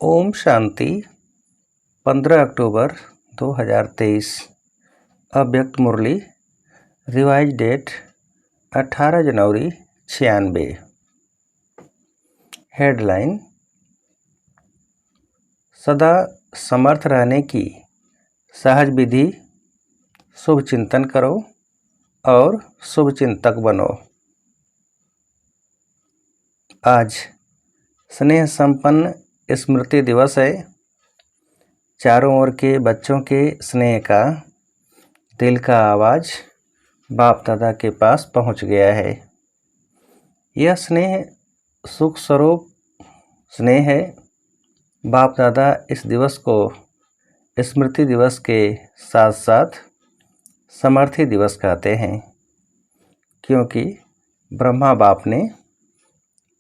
ओम शांति 15 अक्टूबर 2023 अव्यक्त मुरली revise date 18 जनवरी 96। Headline सदा समर्थ रहने की सहज विधि। शुभ चिंतन करो और शुभ चिंतक बनो। आज स्नेह संपन्न स्मृति दिवस है। चारों ओर के बच्चों के स्नेह का दिल का आवाज़ बाप दादा के पास पहुंच गया है। यह स्नेह सुख स्वरूप स्नेह है। बाप दादा इस दिवस को स्मृति दिवस के साथ साथ समर्थी दिवस कहते हैं, क्योंकि ब्रह्मा बाप ने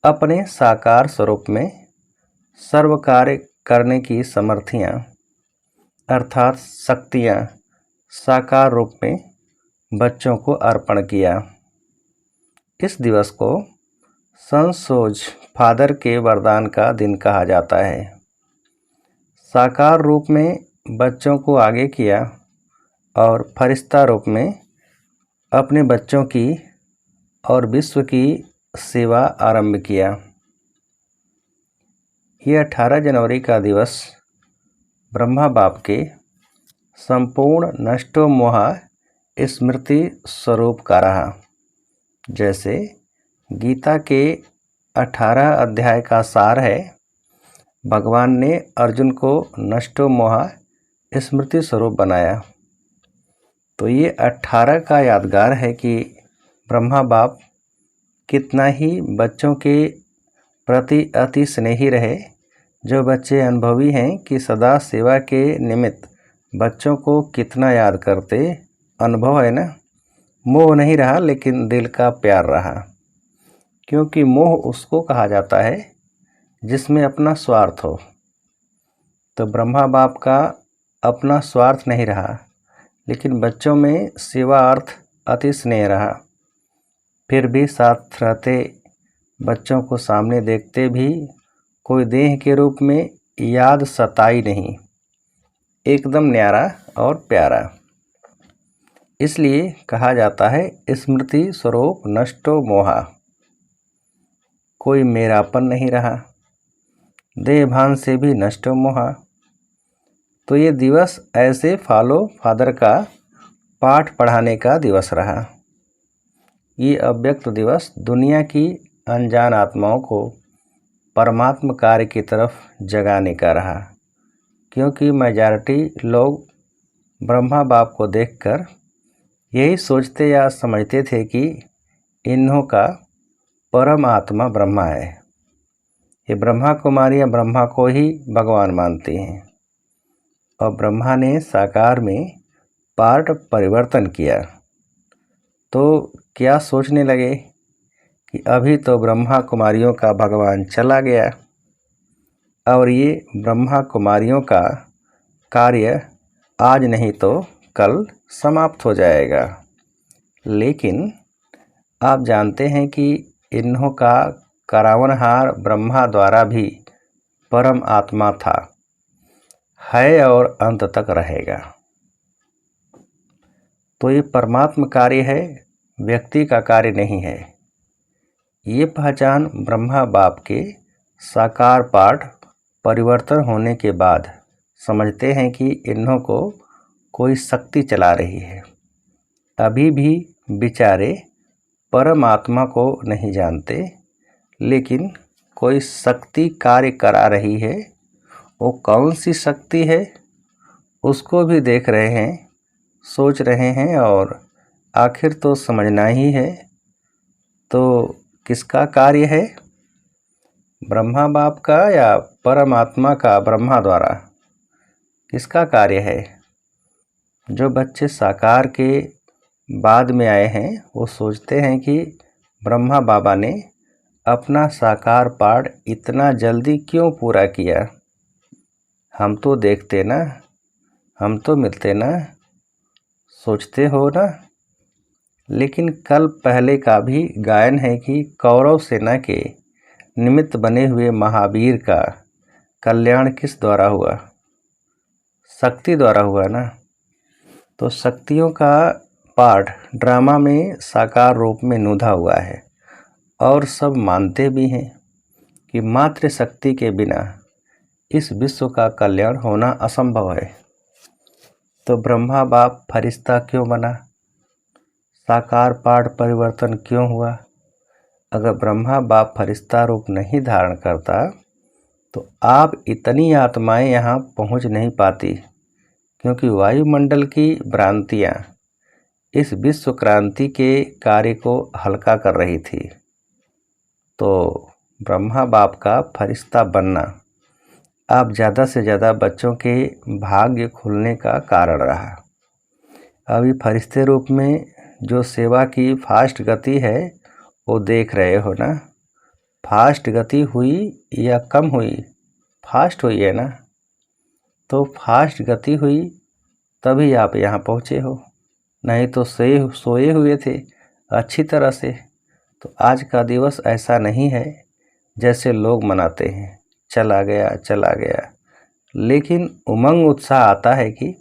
अपने साकार स्वरूप में सर्व कार्य करने की समर्थियाँ अर्थात शक्तियाँ साकार रूप में बच्चों को अर्पण किया। इस दिवस को सनसोज फादर के वरदान का दिन कहा जाता है। साकार रूप में बच्चों को आगे किया और फरिश्ता रूप में अपने बच्चों की और विश्व की सेवा आरंभ किया। यह 18 जनवरी का दिवस ब्रह्मा बाप के संपूर्ण नष्टो मोहा स्मृति स्वरूप का रहा। जैसे गीता के 18 अध्याय का सार है, भगवान ने अर्जुन को नष्टो मोहा स्मृति स्वरूप बनाया। तो ये 18 का यादगार है कि ब्रह्मा बाप कितना ही बच्चों के प्रति अति स्नेही रहे। जो बच्चे अनुभवी हैं कि सदा सेवा के निमित्त बच्चों को कितना याद करते, अनुभव है ना। मोह नहीं रहा लेकिन दिल का प्यार रहा, क्योंकि मोह उसको कहा जाता है जिसमें अपना स्वार्थ हो। तो ब्रह्मा बाप का अपना स्वार्थ नहीं रहा, लेकिन बच्चों में सेवा अर्थ अति स्नेह रहा। फिर भी साथ रहते बच्चों को सामने देखते भी कोई देह के रूप में याद सताई नहीं, एकदम न्यारा और प्यारा। इसलिए कहा जाता है स्मृति स्वरूप नष्टो मोहा। कोई मेरापन नहीं रहा, देह भान से भी नष्टो मोहा। तो ये दिवस ऐसे फॉलो फादर का पाठ पढ़ाने का दिवस रहा। ये अव्यक्त दिवस दुनिया की अनजान आत्माओं को परमात्म कार्य की तरफ जगाने का रहा, क्योंकि मेजॉरिटी लोग ब्रह्मा बाप को देखकर यही सोचते या समझते थे कि इन्हों का परम आत्मा ब्रह्मा है। ये ब्रह्मा कुमारियाँ ब्रह्मा को ही भगवान मानती हैं, और ब्रह्मा ने साकार में पार्ट परिवर्तन किया। तो क्या सोचने लगे कि अभी तो ब्रह्मा कुमारियों का भगवान चला गया और ये ब्रह्मा कुमारियों का कार्य आज नहीं तो कल समाप्त हो जाएगा। लेकिन आप जानते हैं कि इन्हों का करावनहार ब्रह्मा द्वारा भी परम आत्मा था, है और अंत तक रहेगा। तो ये परमात्म कार्य है, व्यक्ति का कार्य नहीं है। ये पहचान ब्रह्मा बाप के साकार पाठ परिवर्तन होने के बाद समझते हैं कि इन्हों को कोई शक्ति चला रही है। अभी भी बेचारे परमात्मा को नहीं जानते, लेकिन कोई शक्ति कार्य करा रही है। वो कौन सी शक्ति है उसको भी देख रहे हैं, सोच रहे हैं, और आखिर तो समझना ही है। तो किसका कार्य है, ब्रह्मा बाप का या परमात्मा का ब्रह्मा द्वारा? किसका कार्य है? जो बच्चे साकार के बाद में आए हैं वो सोचते हैं कि ब्रह्मा बाबा ने अपना साकार पाठ इतना जल्दी क्यों पूरा किया। हम तो देखते ना, हम तो मिलते ना, सोचते हो ना। लेकिन कल पहले का भी गायन है कि कौरव सेना के निमित्त बने हुए महावीर का कल्याण किस द्वारा हुआ? शक्ति द्वारा हुआ ना। तो शक्तियों का पाठ ड्रामा में साकार रूप में नूधा हुआ है और सब मानते भी हैं कि मात्र शक्ति के बिना इस विश्व का कल्याण होना असंभव है। तो ब्रह्मा बाप फरिश्ता क्यों बना? साकार पाठ परिवर्तन क्यों हुआ? अगर ब्रह्मा बाप फरिश्ता रूप नहीं धारण करता तो आप इतनी आत्माएं यहाँ पहुँच नहीं पाती, क्योंकि वायुमंडल की भ्रांतियाँ इस विश्व क्रांति के कार्य को हल्का कर रही थी। तो ब्रह्मा बाप का फरिश्ता बनना आप ज़्यादा से ज़्यादा बच्चों के भाग्य खुलने का कारण रहा। अभी फरिश्ते रूप में जो सेवा की फास्ट गति है वो देख रहे हो ना। फास्ट गति हुई या कम हुई? फास्ट हुई है ना। तो फास्ट गति हुई तभी आप यहाँ पहुँचे हो, नहीं तो सोए हुए थे अच्छी तरह से। तो आज का दिवस ऐसा नहीं है जैसे लोग मनाते हैं, चला गया चला गया, लेकिन उमंग उत्साह आता है कि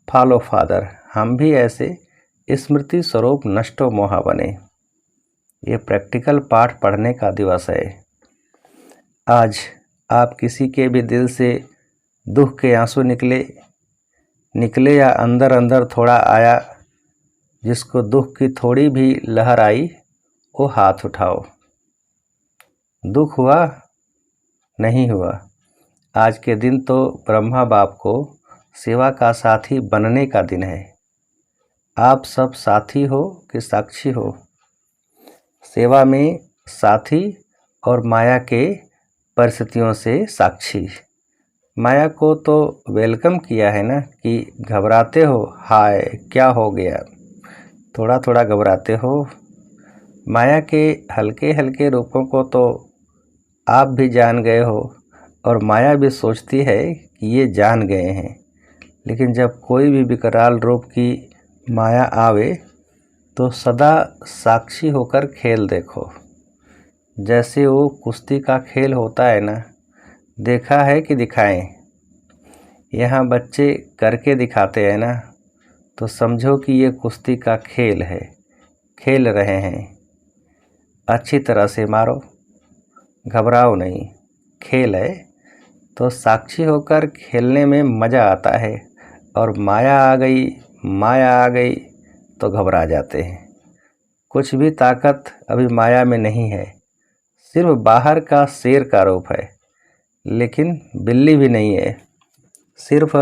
फॉलो फादर, हम भी ऐसे स्मृति स्वरूप नष्टो मोहा बने। ये प्रैक्टिकल पाठ पढ़ने का दिवस है। आज आप किसी के भी दिल से दुख के आंसू निकले या अंदर अंदर थोड़ा आया, जिसको दुख की थोड़ी भी लहर आई वो हाथ उठाओ। दुख हुआ? नहीं हुआ। आज के दिन तो ब्रह्मा बाप को सेवा का साथी बनने का दिन है। आप सब साथी हो कि साक्षी हो? सेवा में साथी और माया के परिस्थितियों से साक्षी। माया को तो वेलकम किया है ना कि घबराते हो, हाय क्या हो गया, थोड़ा थोड़ा घबराते हो। माया के हल्के हल्के रूपों को तो आप भी जान गए हो और माया भी सोचती है कि ये जान गए हैं। लेकिन जब कोई भी विकराल रूप की माया आवे तो सदा साक्षी होकर खेल देखो। जैसे वो कुश्ती का खेल होता है ना, देखा है कि दिखाएं? यहाँ बच्चे करके दिखाते हैं ना, तो समझो कि ये कुश्ती का खेल है, खेल रहे हैं। अच्छी तरह से मारो, घबराओ नहीं, खेल है। तो साक्षी होकर खेलने में मज़ा आता है, और माया आ गई तो घबरा जाते हैं। कुछ भी ताकत अभी माया में नहीं है, सिर्फ बाहर का शेर का रूप है, लेकिन बिल्ली भी नहीं है। सिर्फ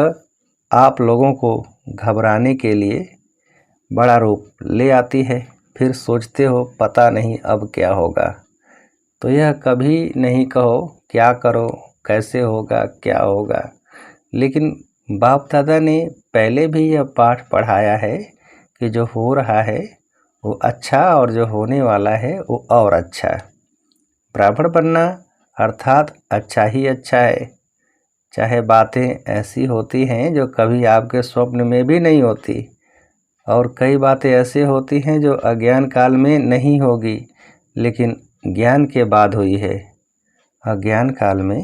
आप लोगों को घबराने के लिए बड़ा रूप ले आती है, फिर सोचते हो पता नहीं अब क्या होगा। तो यह कभी नहीं कहो क्या करो, कैसे होगा, क्या होगा। लेकिन बाप दादा ने पहले भी यह पाठ पढ़ाया है कि जो हो रहा है वो अच्छा और जो होने वाला है वो और अच्छा। ब्राह्मण बनना अर्थात अच्छा ही अच्छा है, चाहे बातें ऐसी होती हैं जो कभी आपके स्वप्न में भी नहीं होती, और कई बातें ऐसे होती हैं जो अज्ञान काल में नहीं होगी लेकिन ज्ञान के बाद हुई है। अज्ञान काल में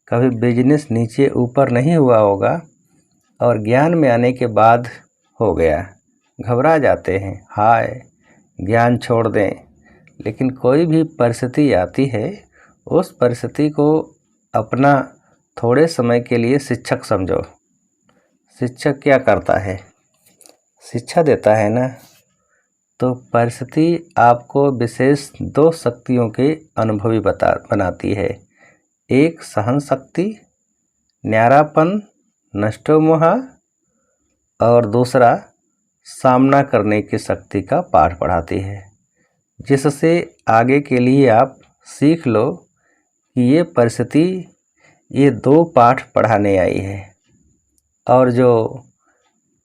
कभी बिजनेस नीचे ऊपर नहीं हुआ होगा और ज्ञान में आने के बाद हो गया। घबरा जाते हैं, हाय ज्ञान छोड़ दें। लेकिन कोई भी परिस्थिति आती है, उस परिस्थिति को अपना थोड़े समय के लिए शिक्षक समझो। शिक्षक क्या करता है? शिक्षा देता है ना। तो परिस्थिति आपको विशेष दो शक्तियों के अनुभवी बनाती है। एक सहन शक्ति, न्यारापन, नष्टो मोहा, और दूसरा सामना करने की शक्ति का पाठ पढ़ाती है, जिससे आगे के लिए आप सीख लो कि ये परिस्थिति ये दो पाठ पढ़ाने आई है। और जो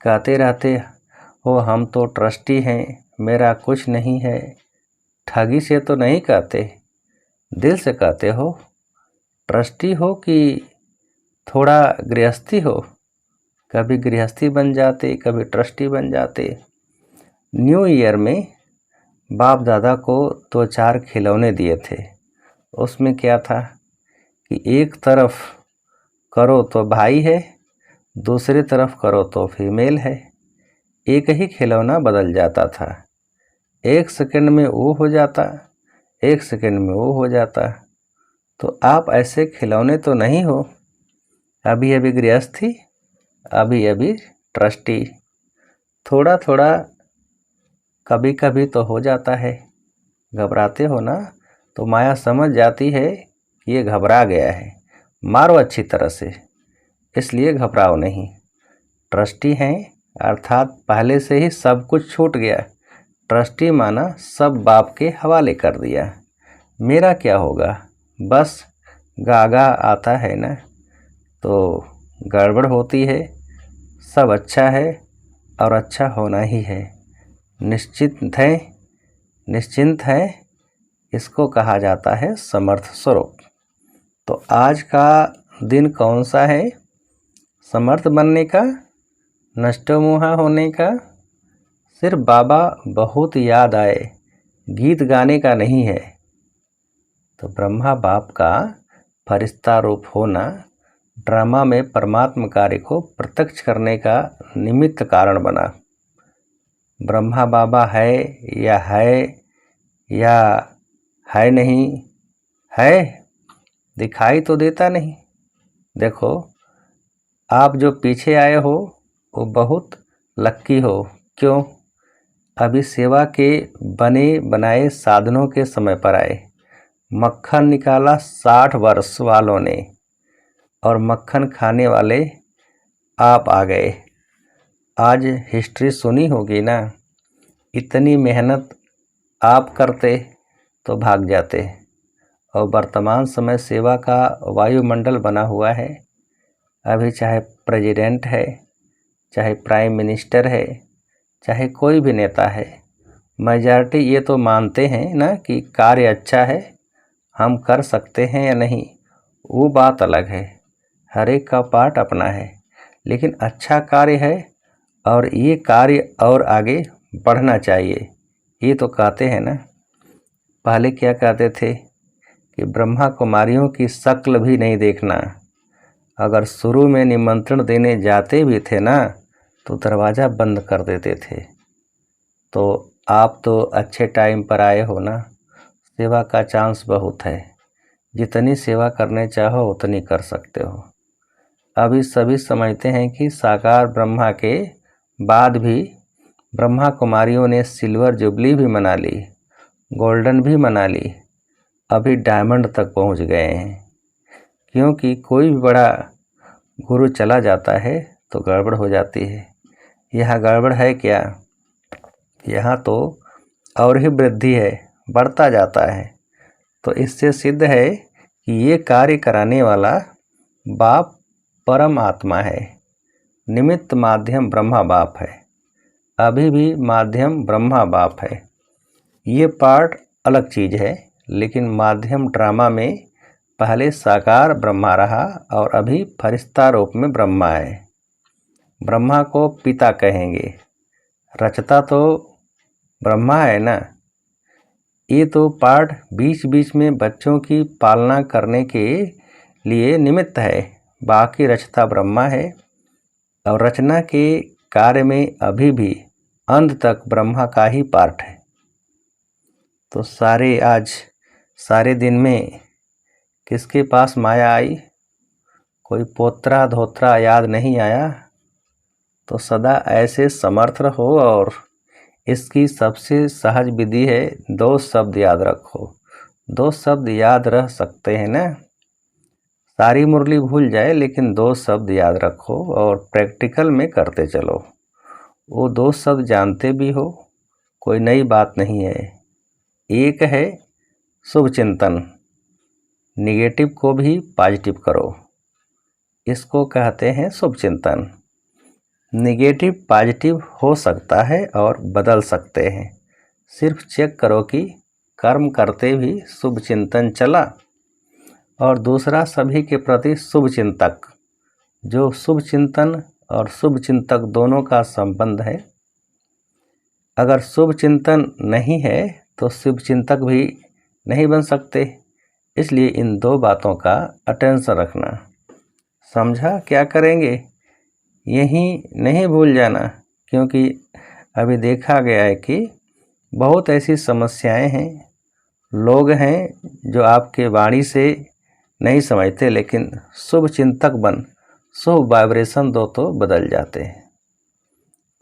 कहते रहते हो हम तो ट्रस्टी हैं, मेरा कुछ नहीं है, ठगी से तो नहीं कहते, दिल से कहते हो। ट्रस्टी हो कि थोड़ा गृहस्थी हो? कभी गृहस्थी बन जाते, कभी ट्रस्टी बन जाते। न्यू ईयर में बाप दादा को 2-4 खिलौने दिए थे। उसमें क्या था कि एक तरफ करो तो भाई है, दूसरी तरफ करो तो फीमेल है। एक ही खिलौना बदल जाता था, 1 सेकंड में वो हो जाता, 1 सेकंड में वो हो जाता। तो आप ऐसे खिलौने तो नहीं हो। अभी अभी गृहस्थी, अभी अभी ट्रस्टी। थोड़ा थोड़ा कभी कभी तो हो जाता है। घबराते हो ना, तो माया समझ जाती है कि ये घबरा गया है, मारो अच्छी तरह से, इसलिए घबराओ नहीं। ट्रस्टी हैं अर्थात पहले से ही सब कुछ छूट गया। ट्रस्टी माना सब बाप के हवाले कर दिया। मेरा क्या होगा, बस गागा आता है ना, तो गड़बड़ होती है। सब अच्छा है और अच्छा होना ही है। निश्चिंत है, इसको कहा जाता है समर्थ स्वरूप। तो आज का दिन कौन सा है? समर्थ बनने का, नष्टोमोहा होने का। सिर्फ बाबा बहुत याद आए, गीत गाने का नहीं है। तो ब्रह्मा बाप का फरिश्ता रूप होना ड्रामा में परमात्मा कार्य को प्रत्यक्ष करने का निमित्त कारण बना। ब्रह्मा बाबा है या है नहीं, है, दिखाई तो देता नहीं। देखो, आप जो पीछे आए हो वो बहुत लक्की हो। क्यों? अभी सेवा के बने बनाए साधनों के समय पर आए। मक्खन निकाला 60 वर्ष वालों ने, और मक्खन खाने वाले आप आ गए। आज हिस्ट्री सुनी होगी ना, इतनी मेहनत आप करते तो भाग जाते। और वर्तमान समय सेवा का वायुमंडल बना हुआ है। अभी चाहे प्रेसिडेंट है, चाहे प्राइम मिनिस्टर है, चाहे कोई भी नेता है, मेजॉरिटी ये तो मानते हैं ना कि कार्य अच्छा है, हम कर सकते हैं या नहीं, वो बात अलग है। हर एक का पार्ट अपना है, लेकिन अच्छा कार्य है और ये कार्य और आगे बढ़ना चाहिए, ये तो कहते हैं ना। पहले क्या कहते थे कि ब्रह्मा कुमारियों की शक्ल भी नहीं देखना। अगर शुरू में निमंत्रण देने जाते भी थे ना, तो दरवाज़ा बंद कर देते थे। तो आप तो अच्छे टाइम पर आए हो ना, सेवा का चांस बहुत है। जितनी सेवा करने चाहो उतनी कर सकते हो। अभी सभी समझते हैं कि साकार ब्रह्मा के बाद भी ब्रह्मा कुमारियों ने सिल्वर जुबली भी मना ली, गोल्डन भी मना ली, अभी डायमंड तक पहुंच गए हैं। क्योंकि कोई भी बड़ा गुरु चला जाता है तो गड़बड़ हो जाती है। यहाँ गड़बड़ है क्या? यहाँ तो और ही वृद्धि है, बढ़ता जाता है। तो इससे सिद्ध है कि ये कार्य कराने वाला बाप परम आत्मा है। निमित्त माध्यम ब्रह्मा बाप है, अभी भी माध्यम ब्रह्मा बाप है। ये पार्ट अलग चीज़ है, लेकिन माध्यम ड्रामा में पहले साकार ब्रह्मा रहा और अभी फरिश्ता रूप में ब्रह्मा है। ब्रह्मा को पिता कहेंगे, रचता तो ब्रह्मा है ना। ये तो पार्ट बीच बीच में बच्चों की पालना करने के लिए निमित्त है, बाकी रचता ब्रह्मा है। और रचना के कार्य में अभी भी अंत तक ब्रह्मा का ही पार्ट है। तो सारे दिन में किसके पास माया आई? कोई पोत्रा धोत्रा याद नहीं आया? तो सदा ऐसे समर्थ रहो। और इसकी सबसे सहज विधि है, 2 शब्द याद रखो। 2 शब्द याद रह सकते हैं ना, सारी मुरली भूल जाए, लेकिन 2 शब्द याद रखो और प्रैक्टिकल में करते चलो। वो 2 शब्द जानते भी हो, कोई नई बात नहीं है। एक है शुभ चिंतन, निगेटिव को भी पॉजिटिव करो, इसको कहते हैं शुभ चिंतन। निगेटिव पॉजिटिव हो सकता है और बदल सकते हैं। सिर्फ चेक करो कि कर्म करते भी शुभ चिंतन चला। और दूसरा, सभी के प्रति शुभ चिंतक, जो शुभ चिंतन और शुभ चिंतक दोनों का संबंध है। अगर शुभ चिंतन नहीं है तो शुभ चिंतक भी नहीं बन सकते। इसलिए इन 2 बातों का अटेंशन रखना। समझा क्या करेंगे? यहीं नहीं भूल जाना, क्योंकि अभी देखा गया है कि बहुत ऐसी समस्याएं हैं, लोग हैं जो आपके वाणी से नहीं समझते, लेकिन शुभ चिंतक बन शुभ वाइब्रेशन दो तो बदल जाते हैं।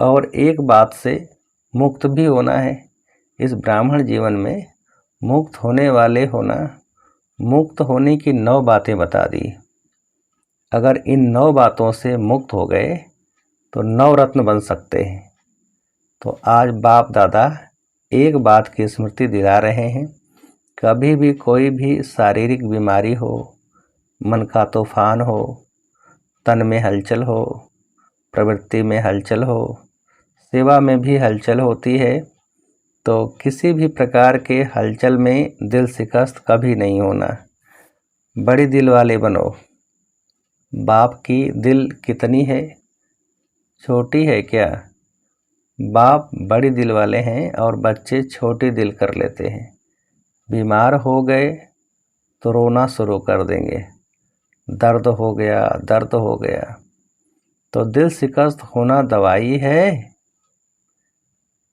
और एक बात से मुक्त भी होना है। इस ब्राह्मण जीवन में मुक्त होने वाले होना, मुक्त होने की 9 बातें बता दी। अगर इन 9 बातों से मुक्त हो गए तो 9 रत्न बन सकते हैं। तो आज बाप दादा एक बात की स्मृति दिला रहे हैं, कभी भी कोई भी शारीरिक बीमारी हो, मन का तूफान हो, तन में हलचल हो, प्रवृत्ति में हलचल हो, सेवा में भी हलचल होती है, तो किसी भी प्रकार के हलचल में दिल शिकस्त कभी नहीं होना। बड़ी दिल वाले बनो। बाप की दिल कितनी है? छोटी है क्या? बाप बड़ी दिल वाले हैं और बच्चे छोटी दिल कर लेते हैं। बीमार हो गए तो रोना शुरू कर देंगे, दर्द हो गया, दर्द हो गया। तो दिल शिकस्त होना दवाई है?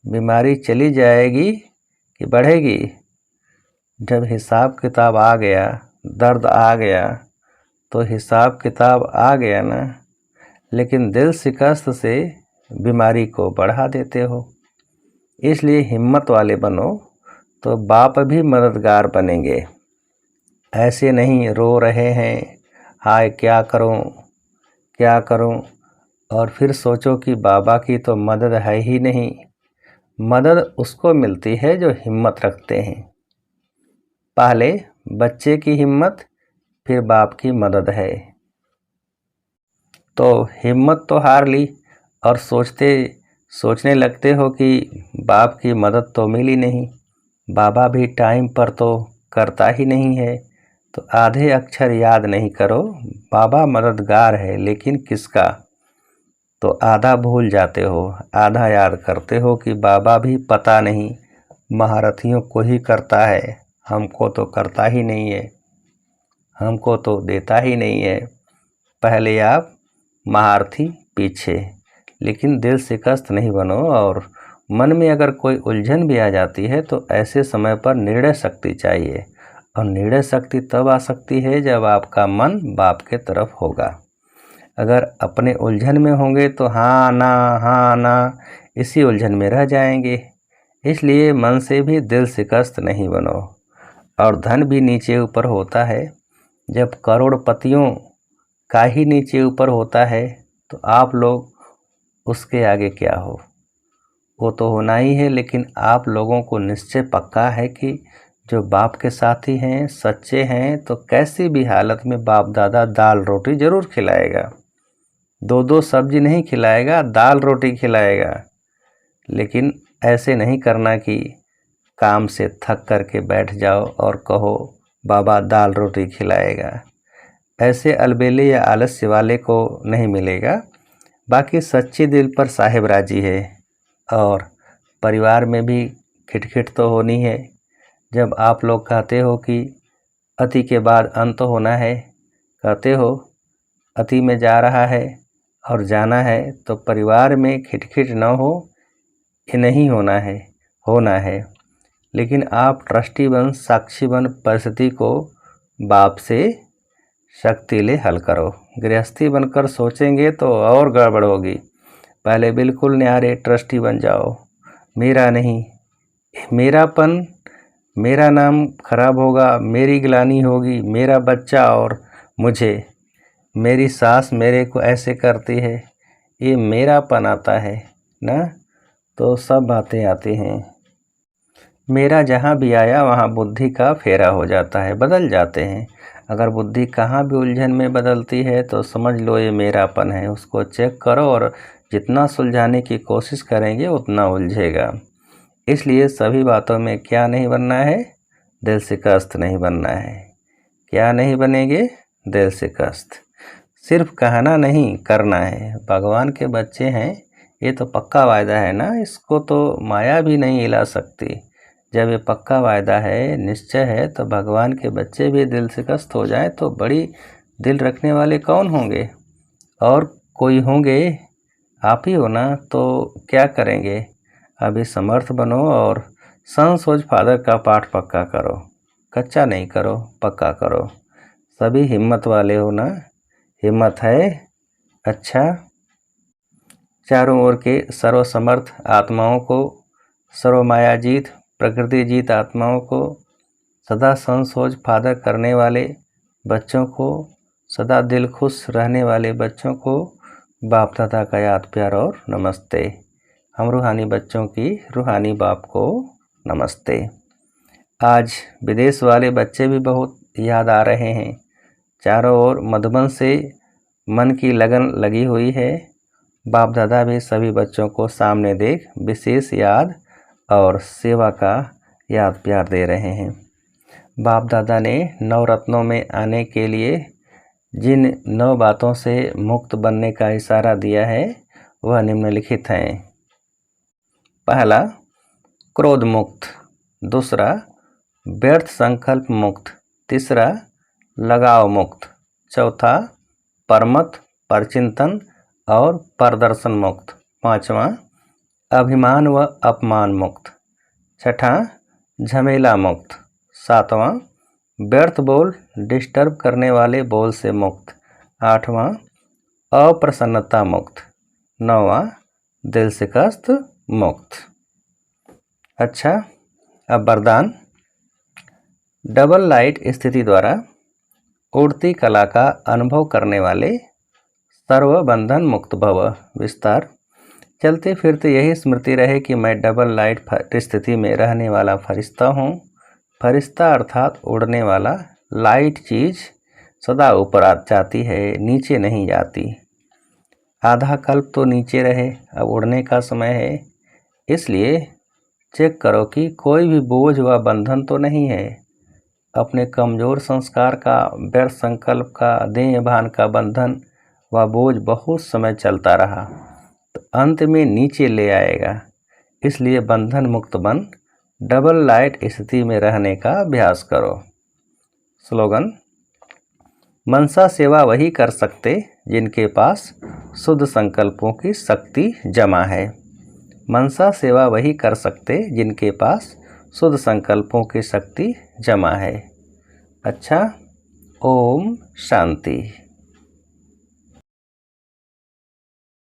बीमारी चली जाएगी कि बढ़ेगी? जब हिसाब किताब आ गया, दर्द आ गया, तो हिसाब किताब आ गया ना, लेकिन दिल शिकस्त से बीमारी को बढ़ा देते हो। इसलिए हिम्मत वाले बनो तो बाप भी मददगार बनेंगे। ऐसे नहीं रो रहे हैं, हाय क्या करूं, क्या करूं, और फिर सोचो कि बाबा की तो मदद है ही नहीं। मदद उसको मिलती है जो हिम्मत रखते हैं। पहले बच्चे की हिम्मत, फिर बाप की मदद है। तो हिम्मत तो हार ली और सोचने लगते हो कि बाप की मदद तो मिली नहीं, बाबा भी टाइम पर तो करता ही नहीं है। तो आधे अक्षर याद नहीं करो, बाबा मददगार है, लेकिन किसका? तो आधा भूल जाते हो, आधा याद करते हो कि बाबा भी पता नहीं महारथियों को ही करता है, हमको तो करता ही नहीं है, हमको तो देता ही नहीं है। पहले आप महारथी पीछे। लेकिन दिल शिकस्त नहीं बनो, और मन में अगर कोई उलझन भी आ जाती है तो ऐसे समय पर निर्णय शक्ति चाहिए, और निर्णय शक्ति तब आ सकती है जब आपका मन बाप के तरफ होगा। अगर अपने उलझन में होंगे तो हाँ ना इसी उलझन में रह जाएंगे। इसलिए मन से भी दिल शिकस्त नहीं बनो। और धन भी नीचे ऊपर होता है। जब करोड़पतियों का ही नीचे ऊपर होता है तो आप लोग उसके आगे क्या हो? वो तो होना ही है, लेकिन आप लोगों को निश्चय पक्का है कि जो बाप के साथी हैं, सच्चे हैं, तो कैसी भी हालत में बाप दादा दाल रोटी ज़रूर खिलाएगा। 2-2 सब्जी नहीं खिलाएगा, दाल रोटी खिलाएगा। लेकिन ऐसे नहीं करना कि काम से थक करके बैठ जाओ और कहो बाबा दाल रोटी खिलाएगा। ऐसे अलबेले या आलस्य वाले को नहीं मिलेगा। बाकी सच्चे दिल पर साहिब राजी है। और परिवार में भी खिटखिट तो होनी है। जब आप लोग कहते हो कि अति के बाद अंत होना है, कहते हो अति में जा रहा है और जाना है, तो परिवार में खिटखिट न हो, ये नहीं होना है, होना है। लेकिन आप ट्रस्टी बन, साक्षी बन, परिस्थिति को बाप से शक्ति ले हल करो। गृहस्थी बनकर सोचेंगे तो और गड़बड़ होगी। पहले बिल्कुल न्यारे ट्रस्टी बन जाओ। मेरा नहीं, मेरापन, मेरा नाम खराब होगा, मेरी गिलानी होगी, मेरा बच्चा और मुझे, मेरी सास मेरे को ऐसे करती है, ये मेरापन आता है ना, तो सब बातें आती हैं। मेरा जहाँ भी आया वहाँ बुद्धि का फेरा हो जाता है, बदल जाते हैं। अगर बुद्धि कहाँ भी उलझन में बदलती है तो समझ लो ये मेरापन है। उसको चेक करो, और जितना सुलझाने की कोशिश करेंगे उतना उलझेगा। इसलिए सभी बातों में क्या नहीं बनना है? दिल शिकस्त नहीं बनना है। क्या नहीं बनेंगे? दिल शिकस्त। सिर्फ कहना नहीं, करना है। भगवान के बच्चे हैं, ये तो पक्का वायदा है ना, इसको तो माया भी नहीं हिला सकती। जब ये पक्का वायदा है, निश्चय है, तो भगवान के बच्चे भी दिल शिकस्त हो जाए तो बड़ी दिल रखने वाले कौन होंगे? और कोई होंगे? आप ही हो ना, तो क्या करेंगे? अभी समर्थ बनो और सन सोज फादर का पाठ पक्का करो। कच्चा नहीं करो, पक्का करो। सभी हिम्मत वाले हो ना? हिम्मत है? अच्छा। चारों ओर के सर्वसमर्थ आत्माओं को, सर्वमायाजीत प्रकृति जीत आत्माओं को, सदा संसोज फादर करने वाले बच्चों को, सदा दिल खुश रहने वाले बच्चों को बाप दादा का याद प्यार और नमस्ते। हम रूहानी बच्चों की रूहानी बाप को नमस्ते। आज विदेश वाले बच्चे भी बहुत याद आ रहे हैं। चारों ओर मधुबन से मन की लगन लगी हुई है। बाप दादा भी सभी बच्चों को सामने देख विशेष याद और सेवा का याद प्यार दे रहे हैं। बाप दादा ने 9 रत्नों में आने के लिए जिन 9 बातों से मुक्त बनने का इशारा दिया है वह निम्नलिखित हैं। पहला, क्रोध मुक्त। दूसरा, व्यर्थ संकल्प मुक्त। तीसरा, लगाव मुक्त। चौथा, परमत परचिंतन और प्रदर्शन मुक्त। पांचवा, अभिमान व अपमान मुक्त। छठा, झमेला मुक्त। सातवां, व्यर्थ बोल डिस्टर्ब करने वाले बोल से मुक्त। आठवां, अप्रसन्नता मुक्त। नौवां, दिल शिकस्त मुक्त। अच्छा, अब वरदान। डबल लाइट स्थिति द्वारा उड़ती कला का अनुभव करने वाले सर्वबंधन मुक्त भव। विस्तार। चलते फिरते यही स्मृति रहे कि मैं डबल लाइट स्थिति में रहने वाला फरिश्ता हूँ। फरिश्ता अर्थात उड़ने वाला। लाइट चीज़ सदा ऊपर जाती है, नीचे नहीं जाती। आधा कल्प तो नीचे रहे, अब उड़ने का समय है। इसलिए चेक करो कि कोई भी बोझ व बंधन तो नहीं है। अपने कमज़ोर संस्कार का, व्यर्थ संकल्प का, देह भान का बंधन व बोझ बहुत समय चलता रहा तो अंत में नीचे ले आएगा। इसलिए बंधन मुक्त बन डबल लाइट स्थिति में रहने का अभ्यास करो। स्लोगन। मनसा सेवा वही कर सकते जिनके पास शुद्ध संकल्पों की शक्ति जमा है। मनसा सेवा वही कर सकते जिनके पास शुद्ध संकल्पों की शक्ति जमा है। अच्छा, ओम शांति।